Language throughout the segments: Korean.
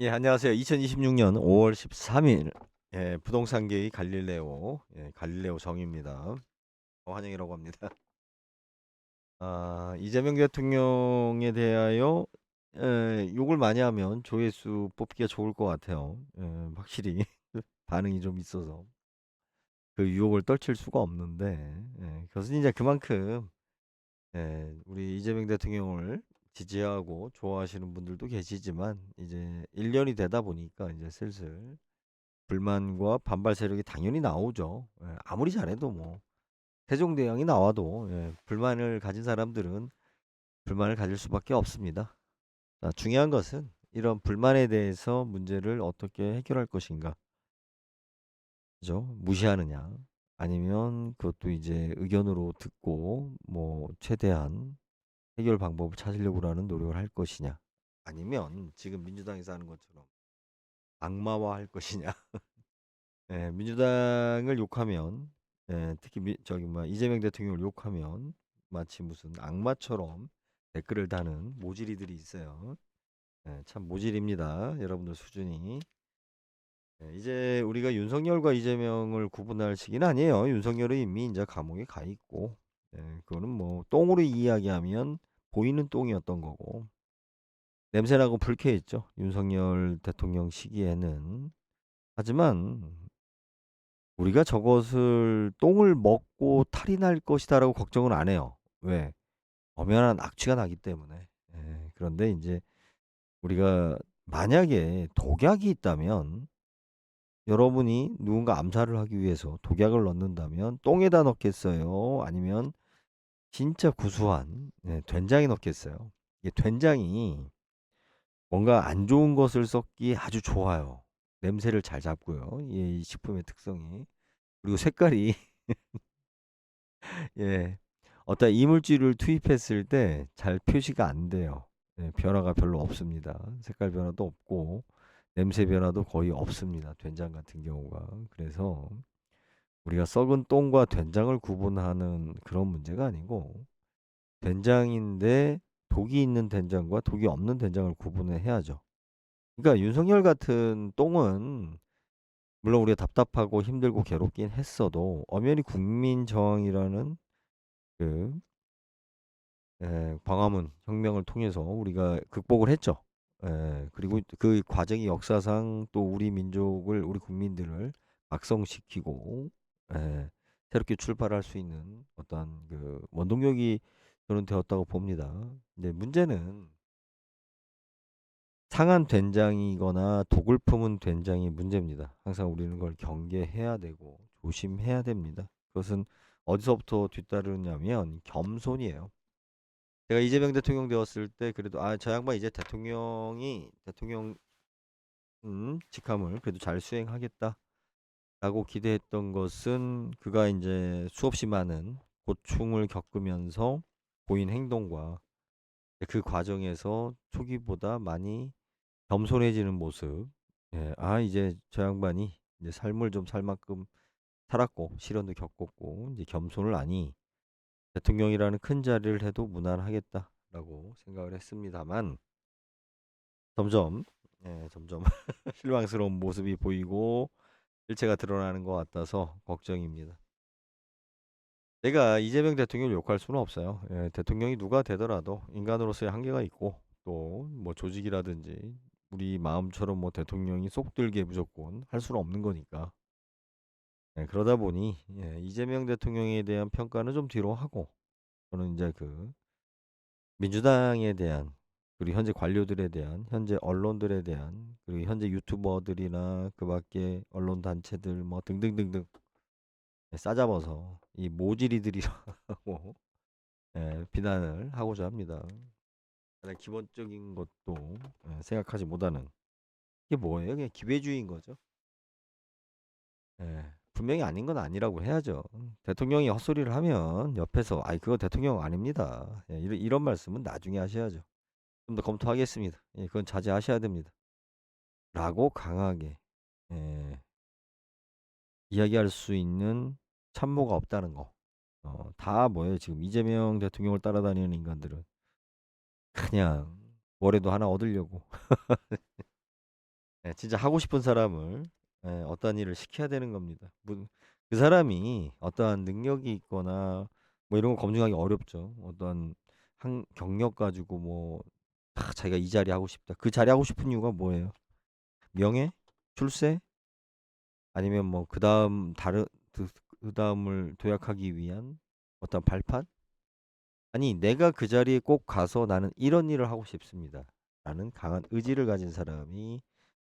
예, 안녕하세요. 2026년 5월 13일, 예, 부동산계의 갈릴레오, 갈릴레오 정입니다. 환영이라고 합니다. 이재명 대통령에 대하여 욕을 많이 하면 조회수 뽑기가 좋을 것 같아요. 확실히 반응이 좀 있어서 그 유혹을 떨칠 수가 없는데, 그것은 이제 그만큼 우리 이재명 대통령을 지지하고 좋아하시는 분들도 계시지만 이제 1년이 되다 보니까 이제 슬슬 불만과 반발 세력이 당연히 나오죠. 아무리 잘해도 뭐 세종대왕이 나와도 불만을 가진 사람들은 불만을 가질 수밖에 없습니다. 자, 중요한 것은 이런 불만에 대해서 문제를 어떻게 해결할 것인가, 그죠? 무시하느냐, 아니면 그것도 이제 의견으로 듣고 뭐 최대한 해결 방법을 찾으려고 하는 노력을 할 것이냐, 아니면 지금 민주당에서 하는 것처럼 악마화할 것이냐. 민주당을 욕하면, 특히 저기 뭐 이재명 대통령을 욕하면 마치 무슨 악마처럼 댓글을 다는 모질이들이 있어요. 참 모질입니다. 여러분들 수준이. 이제 우리가 윤석열과 이재명을 구분할 시기는 아니에요. 윤석열은 이미 이제 감옥에 가 있고, 그거는 뭐 똥으로 이야기하면 보이는 똥이었던 거고, 냄새나고 불쾌했죠. 윤석열 대통령 시기에는. 하지만 우리가 저것을 똥을 먹고 탈이 날 것이다라고 걱정은 안 해요. 왜? 엄연한 악취가 나기 때문에. 그런데 이제 우리가 만약에 독약이 있다면, 여러분이 누군가 암살을 하기 위해서 독약을 넣는다면 똥에다 넣겠어요? 아니면 진짜 구수한 된장에 넣겠어요? 이게 된장이 뭔가 안 좋은 것을 썩기에 아주 좋아요. 냄새를 잘 잡고요. 이 식품의 특성이. 그리고 색깔이 예. 어떤 이물질을 투입했을 때 잘 표시가 안 돼요. 변화가 별로 없습니다. 색깔 변화도 없고 냄새 변화도 거의 없습니다. 된장 같은 경우가. 그래서 우리가 썩은 똥과 된장을 구분하는 그런 문제가 아니고, 된장인데 독이 있는 된장과 독이 없는 된장을 구분을 해야죠. 그러니까 윤석열 같은 똥은 물론 우리가 답답하고 힘들고 괴롭긴 했어도 엄연히 국민 저항이라는 그 광화문 혁명을 통해서 우리가 극복을 했죠. 그리고 그 과정이 역사상 또 우리 민족을, 우리 국민들을 각성시키고 새롭게 출발할 수 있는 어떤 그 원동력이 저는 되었다고 봅니다. 근데 문제는 상한 된장이거나 독을 품은 된장이 문제입니다. 항상 우리는 그걸 경계해야 되고 조심해야 됩니다. 그것은 어디서부터 뒤따르냐면 겸손이에요. 제가 이재명 대통령 되었을 때 그래도 저 양반 이제 대통령 직함을 그래도 잘 수행하겠다라고 기대했던 것은, 그가 이제 수없이 많은 고충을 겪으면서 보인 행동과 그 과정에서 초기보다 많이 겸손해지는 모습. 이제 저 양반이 이제 삶을 좀 살 만큼 살았고 시련도 겪었고 이제 겸손을 하니 대통령이라는 큰 자리를 해도 무난하겠다라고 생각을 했습니다만, 점점 점점 실망스러운 모습이 보이고 실체가 드러나는 것 같아서 걱정입니다. 내가 이재명 대통령을 욕할 수는 없어요. 대통령이 누가 되더라도 인간으로서의 한계가 있고, 또 뭐 조직이라든지 우리 마음처럼 뭐 대통령이 쏙들게 무조건 할 수는 없는 거니까. 그러다 보니 이재명 대통령에 대한 평가는 좀 뒤로 하고, 저는 이제 그 민주당에 대한, 그리고 현재 관료들에 대한, 현재 언론들에 대한, 그리고 현재 유튜버들이나 그 밖에 언론 단체들 뭐 등등등등 싸잡아서 이 모질이들이라고 비난을 하고자 합니다. 가장 기본적인 것도 생각하지 못하는, 이게 뭐예요? 그냥 기회주의인 거죠. 분명히 아닌 건 아니라고 해야죠. 대통령이 헛소리를 하면 옆에서 그거 대통령 아닙니다. 이런 말씀은 나중에 하셔야죠. 좀 더 검토하겠습니다. 그건 자제하셔야 됩니다. 라고 강하게 예, 이야기할 수 있는 참모가 없다는 거. 다 뭐예요? 지금 이재명 대통령을 따라다니는 인간들은 그냥 뭐라도 하나 얻으려고 예, 진짜 하고 싶은 사람을 어떠한 일을 시켜야 되는 겁니다. 그 사람이 어떠한 능력이 있거나 뭐 이런 거 검증하기 어렵죠. 어떠한 경력 가지고 뭐 자기가 이 자리 하고 싶다. 그 자리 하고 싶은 이유가 뭐예요? 명예? 출세? 아니면 뭐 그다음 그다음을 도약하기 위한 어떤 발판? 아니, 내가 그 자리에 꼭 가서 나는 이런 일을 하고 싶습니다. 라는 강한 의지를 가진 사람이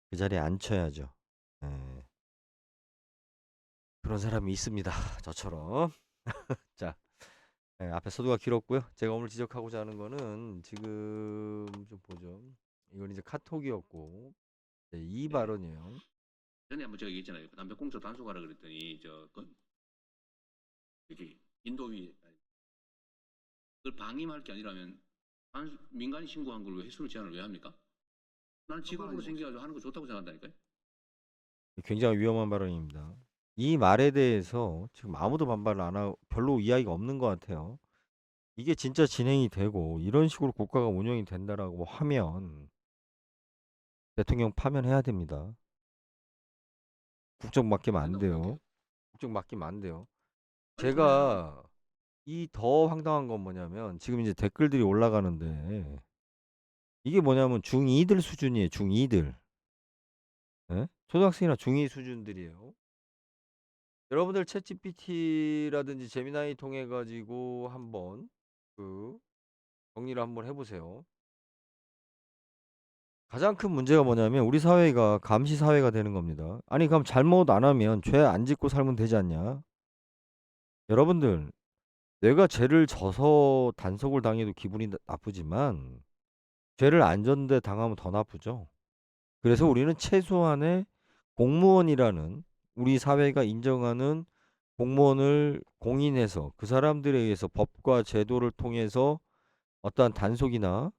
그 자리에 앉혀야죠. 예, 그런 사람이 있습니다. 저처럼. 자, 앞에 서두가 길었고요. 제가 오늘 지적하고자 하는 거는 지금 좀 보죠. 이건 이제 카톡이었고 이 네. 발언이에요. 전에 한번 제가 얘기했잖아요. 그 남편공처 단속하라 그랬더니 이렇게 인도위 그걸 방임할 게 아니라면 민간인 신고한 걸 왜 횟수를 제한을 왜 합니까? 나는 직업으로 생겨가지고 하는 거 좋다고 생각한다니까요. 굉장히 위험한 발언입니다. 이 말에 대해서 지금 아무도 반발을 안 하고 별로 이야기가 없는 것 같아요. 이게 진짜 진행이 되고 이런 식으로 국가가 운영이 된다라고 하면 대통령 파면해야 됩니다. 국정 맡기면 안 된다고 생각해요. 돼요. 국정 맡기면 안 돼요. 아니 그러면 제가 이 더 황당한 건 뭐냐면 지금 이제 댓글들이 올라가는데 이게 뭐냐면 중2들 수준이에요. 중2들. 예? 초등학생이나 중2 수준들이에요. 여러분들 챗GPT라든지 제미나이 통해 가지고 한번 그 정리를 한번 해보세요. 가장 큰 문제가 뭐냐면 우리 사회가 감시 사회가 되는 겁니다. 아니 그럼 잘못 안 하면 죄 안 짓고 살면 되지 않냐? 여러분들 내가 죄를 져서 단속을 당해도 기분이 나쁘지만 죄를 안 졌는데 당하면 더 나쁘죠. 그래서 우리는 최소한의 공무원이라는 우리 사회가 인정하는 공무원을 공인해서 그 사람들에 의해서 법과 제도를 통해서 어떠한 단속이나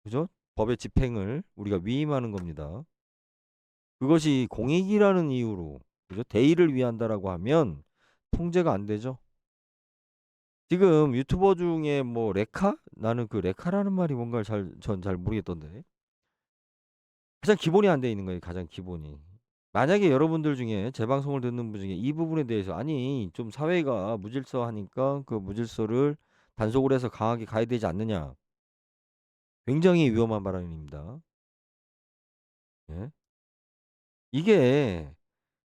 그죠? 법의 집행을 우리가 위임하는 겁니다. 그것이 공익이라는 이유로 그죠? 대의를 위한다라고 하면 통제가 안 되죠. 지금 유튜버 중에 뭐 레카? 나는 그 레카라는 말이 뭔가 전 잘 모르겠던데. 가장 기본이 안 돼 있는 거예요. 가장 기본이. 만약에 여러분들 중에 제 방송을 듣는 분 중에 이 부분에 대해서 아니 좀 사회가 무질서하니까 그 무질서를 단속을 해서 강하게 가야 되지 않느냐. 굉장히 위험한 발언입니다. 예? 이게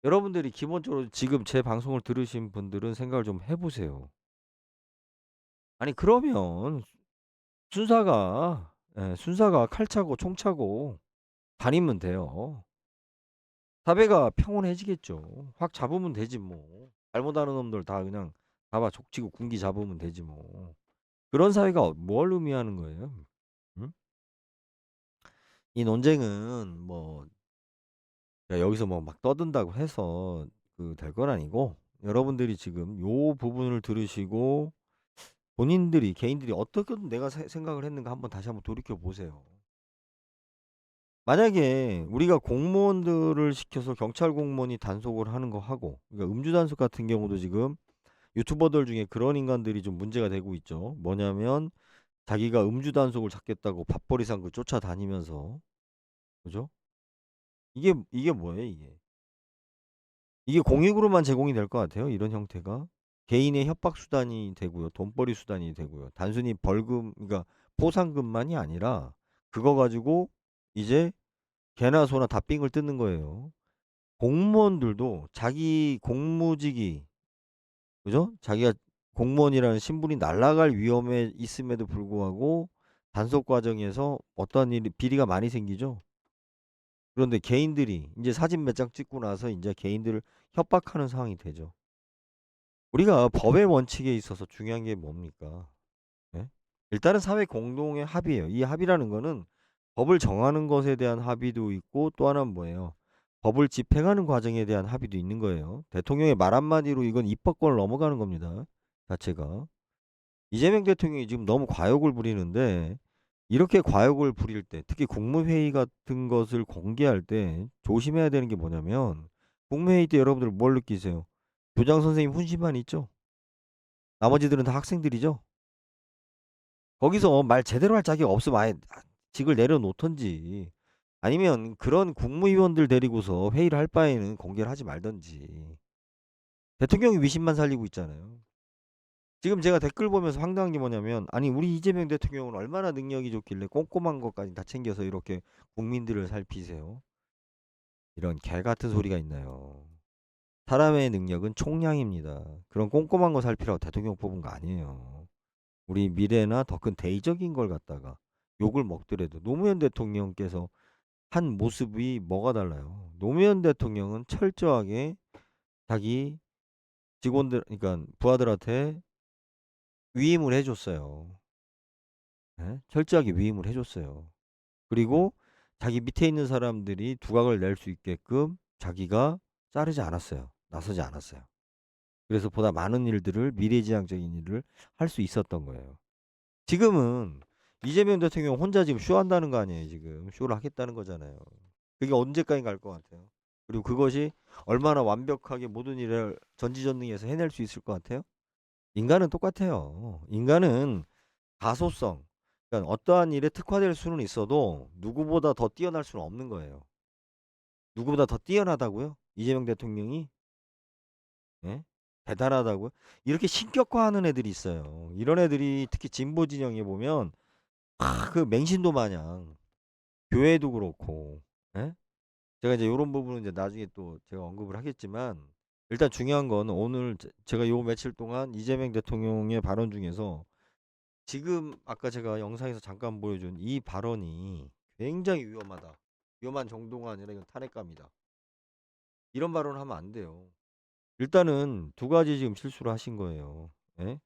여러분들이 기본적으로 지금 제 방송을 들으신 분들은 생각을 좀 해보세요. 아니 그러면 순사가 칼 차고 총 차고 다니면 돼요. 사회가 평온해지겠죠. 확 잡으면 되지 뭐. 잘못하는 놈들 다 그냥 잡아 족치고 군기 잡으면 되지 뭐. 그런 사회가 뭘 의미하는 거예요? 응? 이 논쟁은 뭐 여기서 뭐 막 떠든다고 해서 그 될 건 아니고 여러분들이 지금 요 부분을 들으시고 본인들이 개인들이 어떻게 내가 생각을 했는가 한번 다시 한번 돌이켜 보세요. 만약에 우리가 공무원들을 시켜서 경찰 공무원이 단속을 하는 거 하고 그러니까 음주 단속 같은 경우도 지금 유튜버들 중에 그런 인간들이 좀 문제가 되고 있죠. 뭐냐면 자기가 음주 단속을 잡겠다고 밥벌이상 그 쫓아다니면서 그죠? 이게 뭐예요, 이게? 이게 공익으로만 제공이 될 것 같아요. 이런 형태가 개인의 협박 수단이 되고요. 돈벌이 수단이 되고요. 단순히 벌금 그러니까 포상금만이 아니라 그거 가지고 이제 개나 소나 다 삥을 뜯는 거예요. 공무원들도 자기 공무직이 그죠? 자기가 공무원이라는 신분이 날아갈 위험에 있음에도 불구하고 단속 과정에서 어떠한 일이 비리가 많이 생기죠. 그런데 개인들이 이제 사진 몇 장 찍고 나서 이제 개인들을 협박하는 상황이 되죠. 우리가 법의 원칙에 있어서 중요한 게 뭡니까? 예? 일단은 사회 공동의 합의예요. 이 합의라는 거는 법을 정하는 것에 대한 합의도 있고 또 하나는 뭐예요? 법을 집행하는 과정에 대한 합의도 있는 거예요. 대통령의 말 한마디로 이건 입법권을 넘어가는 겁니다. 자체가. 이재명 대통령이 지금 너무 과욕을 부리는데 이렇게 과욕을 부릴 때 특히 국무회의 같은 것을 공개할 때 조심해야 되는 게 뭐냐면 국무회의 때 여러분들 뭘 느끼세요? 교장 선생님 훈시만 있죠? 나머지들은 다 학생들이죠? 거기서 말 제대로 할 자격 없으면 아예 직을 내려놓던지 아니면 그런 국무위원들 데리고서 회의를 할 바에는 공개를 하지 말던지. 대통령이 위신만 살리고 있잖아요. 지금 제가 댓글 보면서 황당한 게 뭐냐면, 아니 우리 이재명 대통령은 얼마나 능력이 좋길래 꼼꼼한 것까지 다 챙겨서 이렇게 국민들을 살피세요. 이런 개 같은 소리가 있나요. 사람의 능력은 총량입니다. 그런 꼼꼼한 거 살피라고 대통령 뽑은 거 아니에요. 우리 미래나 더 큰 대의적인 걸 갖다가 욕을 먹더라도 노무현 대통령께서 한 모습이 뭐가 달라요. 노무현 대통령은 철저하게 자기 직원들, 그러니까 부하들한테 위임을 해줬어요. 예? 철저하게 위임을 해줬어요. 그리고 자기 밑에 있는 사람들이 두각을 낼 수 있게끔 자기가 자르지 않았어요. 나서지 않았어요. 그래서 보다 많은 일들을, 미래지향적인 일을 할 수 있었던 거예요. 지금은 이재명 대통령 혼자 지금 쇼한다는 거 아니에요. 지금 쇼를 하겠다는 거잖아요. 그게 언제까지 갈 것 같아요. 그리고 그것이 얼마나 완벽하게 모든 일을 전지전능해서 해낼 수 있을 것 같아요. 인간은 똑같아요. 인간은 가소성, 그러니까 어떠한 일에 특화될 수는 있어도 누구보다 더 뛰어날 수는 없는 거예요. 누구보다 더 뛰어나다고요? 이재명 대통령이? 예? 대단하다고요? 이렇게 신격화하는 애들이 있어요. 이런 애들이 특히 진보 진영에 보면 그 맹신도 마냥 교회도 그렇고, 예? 제가 이제 이런 부분은 이제 나중에 또 제가 언급을 하겠지만, 일단 중요한 건 오늘 제가 요 며칠 동안 이재명 대통령의 발언 중에서 지금 아까 제가 영상에서 잠깐 보여준 이 발언이 굉장히 위험하다. 위험한 정도가 아니라 이건 탄핵감이다. 이런 발언을 하면 안 돼요. 일단은 두 가지 지금 실수를 하신 거예요. 예?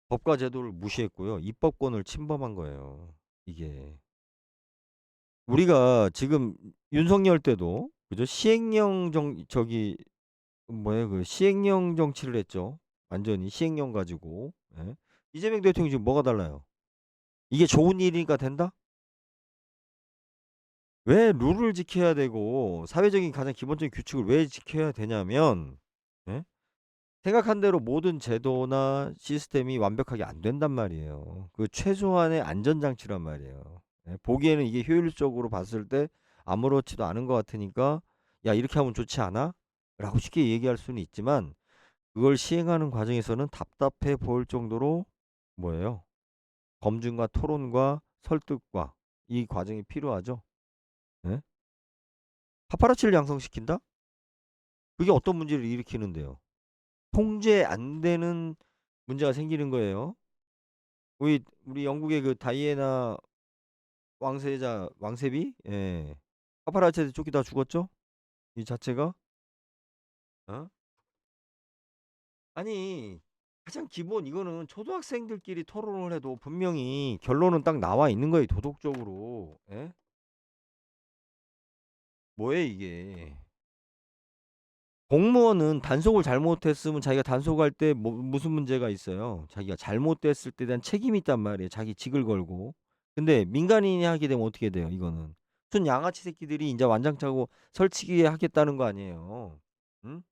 법과 제도를 무시했고요. 입법권을 침범한 거예요. 이게. 우리가 지금 윤석열 때도 그죠? 시행령 저기 뭐예요? 그 시행령 정치를 했죠. 완전히 시행령 가지고. 예? 이재명 대통령이 지금 뭐가 달라요? 이게 좋은 일이니까 된다? 왜 룰을 지켜야 되고 사회적인 가장 기본적인 규칙을 왜 지켜야 되냐면, 예? 생각한 대로 모든 제도나 시스템이 완벽하게 안 된단 말이에요. 그 최소한의 안전장치란 말이에요. 예? 보기에는 이게 효율적으로 봤을 때 아무렇지도 않은 것 같으니까 야 이렇게 하면 좋지 않아? 라고 쉽게 얘기할 수는 있지만 그걸 시행하는 과정에서는 답답해 보일 정도로 뭐예요? 검증과 토론과 설득과 이 과정이 필요하죠. 예? 파파라치를 양성시킨다? 그게 어떤 문제를 일으키는데요? 통제 안 되는 문제가 생기는 거예요. 우리 영국의 그 다이애나 왕세자 왕세비, 예, 파파라치한테 쫓기다 죽었죠? 이 자체가. 어? 아니 가장 기본 이거는 초등학생들끼리 토론을 해도 분명히 결론은 딱 나와 있는 거예요. 도덕적으로. 예? 뭐예요 이게? 공무원은 단속을 잘못했으면 자기가 단속할 때 무슨 문제가 있어요? 자기가 잘못됐을 때 대한 책임이 있단 말이에요. 자기 직을 걸고. 근데 민간인이 하게 되면 어떻게 돼요? 이거는 순 양아치 새끼들이 이제 완장 차고 설치기 하겠다는 거 아니에요? 응?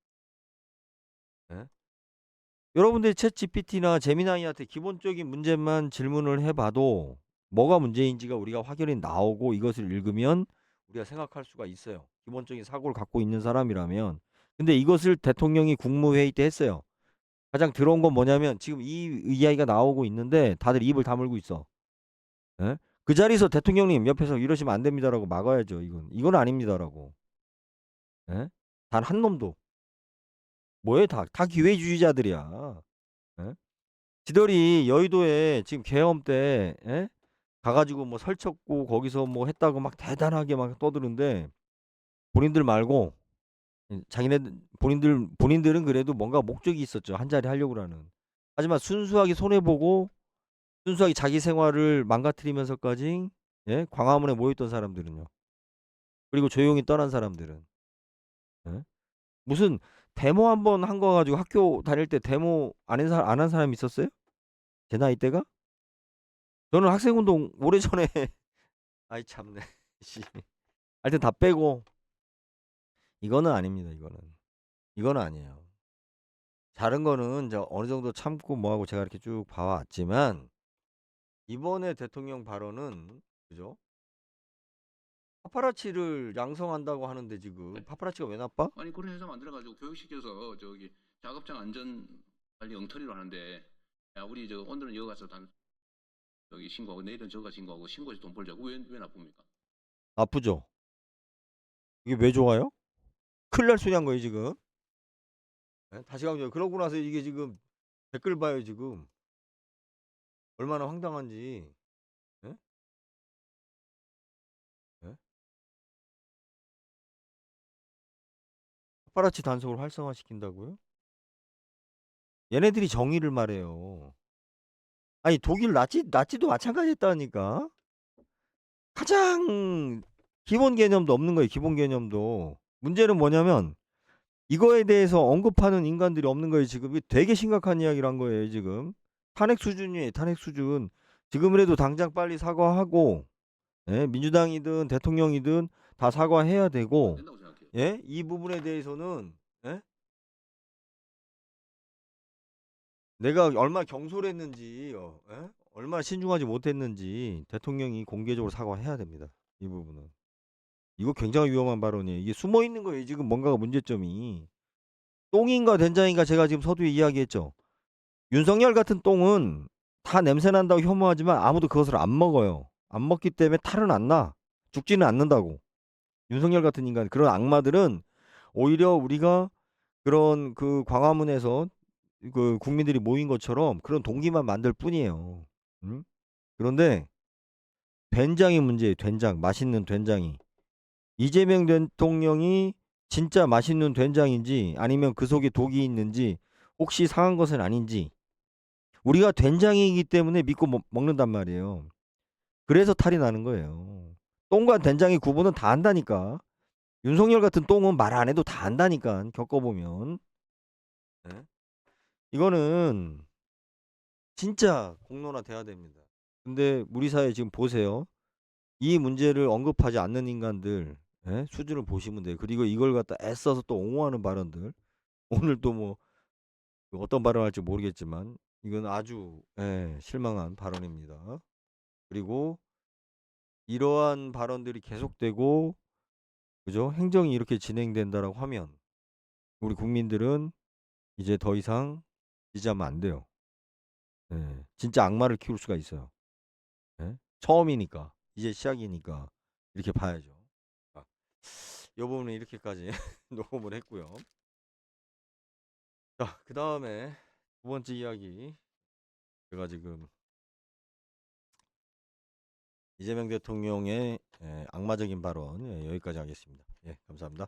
예? 여러분들이 챗 GPT나 제미나이한테 기본적인 문제만 질문을 해봐도 뭐가 문제인지가 우리가 확연히 나오고 이것을 읽으면 우리가 생각할 수가 있어요. 기본적인 사고를 갖고 있는 사람이라면. 근데 이것을 대통령이 국무회의 때 했어요. 가장 들어온 건 뭐냐면 지금 이 이야기가 나오고 있는데 다들 입을 다물고 있어. 예? 그 자리에서 대통령님 옆에서 이러시면 안 됩니다라고 막아야죠. 이건 아닙니다라고. 예? 단 한 놈도. 뭐에 다 기회주의자들이야. 예? 지들이 여의도에 지금 계엄 때, 예? 가가지고 뭐 설쳤고 거기서 뭐 했다고 막 대단하게 막 떠드는데 본인들 말고 본인들은 그래도 뭔가 목적이 있었죠. 한 자리 하려고 하는. 하지만 순수하게 손해 보고 순수하게 자기 생활을 망가뜨리면서까지, 예? 광화문에 모였던 사람들은요. 그리고 조용히 떠난 사람들은, 예? 무슨 데모 한 번 한 거 가지고 학교 다닐 때 데모 안 한 사람 있었어요? 제 나이 때가? 저는 학생운동 오래전에 아이 참네. 씨. 하여튼 다 빼고 이거는 아닙니다. 이거는 아니에요. 다른 거는 이제 어느 정도 참고 뭐하고 제가 이렇게 쭉 봐왔지만 이번에 대통령 발언은 그죠? 파파라치를 양성한다고 하는데 지금 파파라치가 왜 나빠? 아니 그런 회사 만들어가지고 교육시켜서 저기 작업장 안전 관리 엉터리로 하는데 야 우리 저 오늘은 여기 가서 여기 신고하고 내일은 저기 가서 신고하고 신고해서 돈 벌자고 왜 나쁩니까? 나쁘죠? 이게 왜 좋아요? 큰일 날 소리 한 거예요 지금. 예? 다시 가면 그러고 나서 이게 지금 댓글 봐요 지금. 얼마나 황당한지. 예? 예? 파파라치 단속을 활성화시킨다고요? 얘네들이 정의를 말해요. 아니 독일 나치도 마찬가지였다니까. 가장 기본 개념도 없는 거예요. 기본 개념도. 문제는 뭐냐면 이거에 대해서 언급하는 인간들이 없는 거예요. 지금 이게 되게 심각한 이야기를 한 거예요. 지금 탄핵 수준이에요. 탄핵 수준. 지금이라도 당장 빨리 사과하고, 예? 민주당이든 대통령이든 다 사과해야 안 되고, 된다고 생각해요. 예? 이 부분에 대해서는, 예? 내가 얼마나 경솔했는지, 예? 얼마나 신중하지 못했는지 대통령이 공개적으로 사과해야 됩니다. 이 부분은. 이거 굉장히 위험한 발언이에요. 이게 숨어 있는 거예요. 지금 뭔가가 문제점이. 똥인가 된장인가 제가 지금 서두에 이야기했죠. 윤석열 같은 똥은 다 냄새 난다고 혐오하지만 아무도 그것을 안 먹어요. 안 먹기 때문에 탈은 안 나. 죽지는 않는다고. 윤석열 같은 인간, 그런 악마들은 오히려 우리가 그런 그 광화문에서 그 국민들이 모인 것처럼 그런 동기만 만들 뿐이에요. 응? 그런데 된장이 문제예요. 된장. 맛있는 된장이. 이재명 대통령이 진짜 맛있는 된장인지 아니면 그 속에 독이 있는지 혹시 상한 것은 아닌지 우리가 된장이기 때문에 믿고 먹는단 말이에요. 그래서 탈이 나는 거예요. 똥과 된장의 구분은 다 안다니까. 윤석열 같은 똥은 말 안 해도 다 안다니까. 겪어보면. 네? 이거는 진짜 공론화 돼야 됩니다. 근데 우리 사회 지금 보세요. 이 문제를 언급하지 않는 인간들, 예? 수준을 보시면 돼요. 그리고 이걸 갖다 애써서 또 옹호하는 발언들. 오늘 또 뭐 어떤 발언할지 모르겠지만 이건 아주, 예, 실망한 발언입니다. 그리고 이러한 발언들이 계속되고, 그죠? 행정이 이렇게 진행된다라고 하면 우리 국민들은 이제 더 이상 지지하면 안 돼요. 예, 진짜 악마를 키울 수가 있어요. 예? 처음이니까, 이제 시작이니까 이렇게 봐야죠. 아, 이 부분은 이렇게까지 녹음을 했고요. 자, 그 다음에 두 번째 이야기. 제가 지금 이재명 대통령의, 악마적인 발언, 여기까지 하겠습니다. 예, 감사합니다.